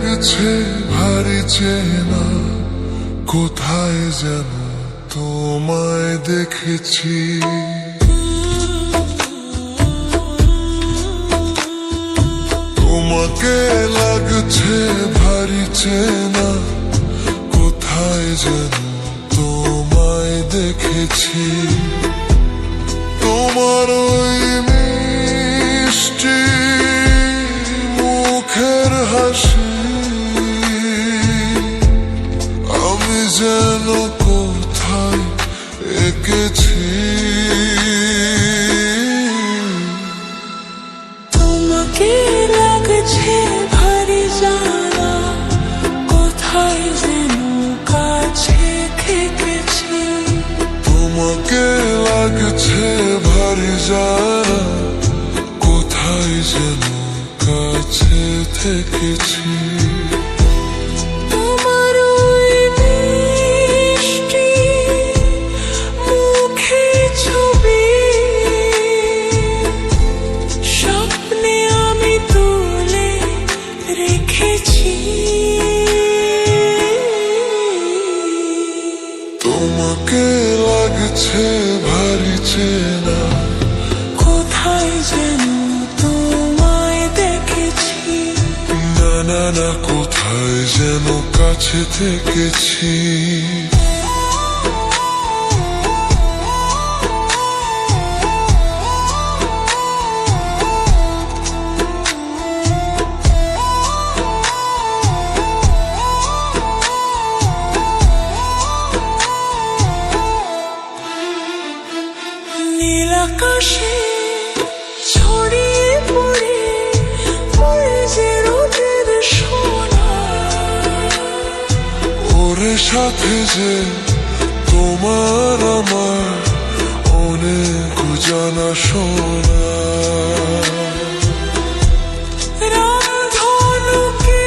লাগছে ভারী চেনা, কোথায় যেন তোমায় দেখেছি। তোমাকে লাগছে ভারী চেনা, কোথায় যেন তোমায় দেখেছি। তোমার ওই মিষ্টি মুখের হাসি আমি যেন কোথায় এঁকেছি। তোমাকে লাগছে ভারী জানা, কোথায় যেন কাছে থেকেছি। তোমাকে লাগছে ভারী জানা, কোথায় যেন কাছে থেকেছি। তোমার ওই মিষ্টি মুখের ছবি স্বপ্নে আমি তুলে রেখেছি। তোমাকে লাগছে ভারী চেনা, কোথায় যেন তোমায় দেখেছি। না না না, কোথায় যেন কাছে থেকেছি। নীল আকাশে ছড়িয়ে পড়ে পড়ে যে রোদের সোনা, ওরে সাথে যে তোমার আমার অনেক জানা শোনা। রামধনুকে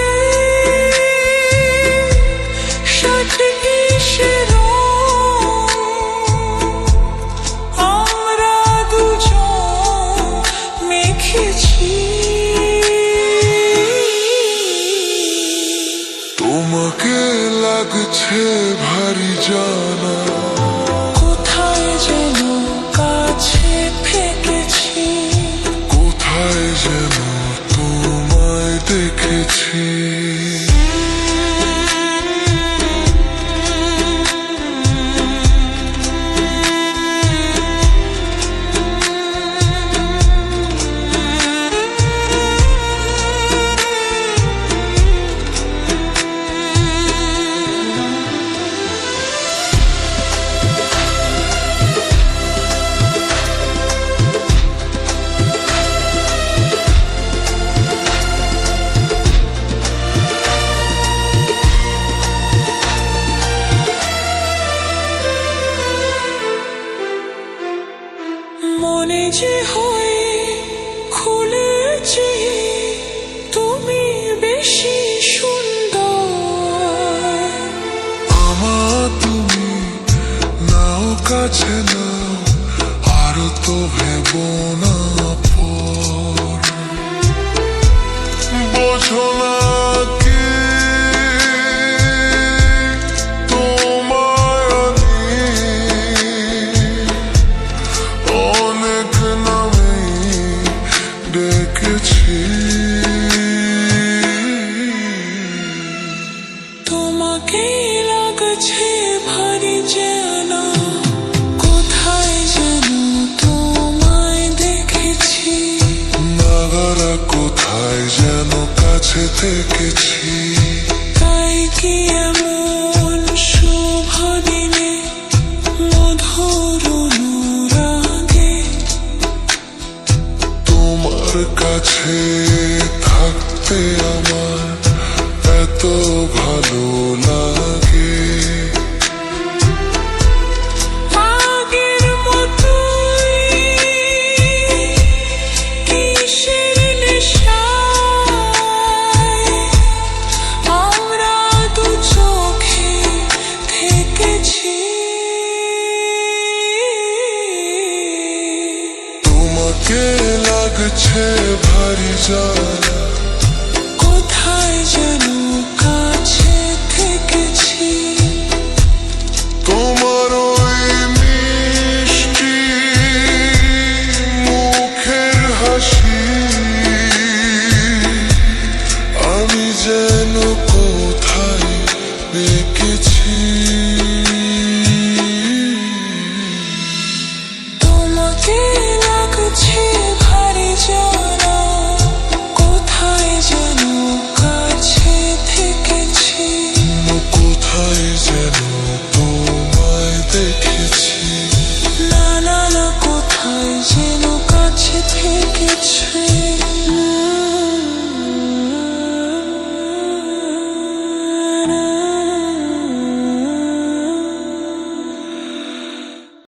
সাথে এসে আমরা দুজন মেখেছি। তোমাকে লাগছে ভারী জানা, কোথায় যেন কাছে থেকেছি। কোথায় যেন তোমায় দেখেছি। মনে যে হয় খুলেছি তুমি বেশি সুন্দর। আমার তুমি নাও কাছে নাও, আর তো ভেব না পর। বোঝো না কি তোমায় আমি অনেক নামেই ডেকেছি। তোমাকে লাগছে ভারী জানা, কোথায় যেন তোমায় দেখেছি। নাগারা কোথায় যেন কাছে থেকেছি। তাই কি এমন শুভ দিনে মধুর অনুরাগে তোমার কাছে থাকতে আমার এত ভালো লাগে। আগের মতোই কিসের নেশায় আমরা দু চোখে থেকেছি। তোমাকে লাগছে ভারী জানা, কোথায় যেন দেখেছি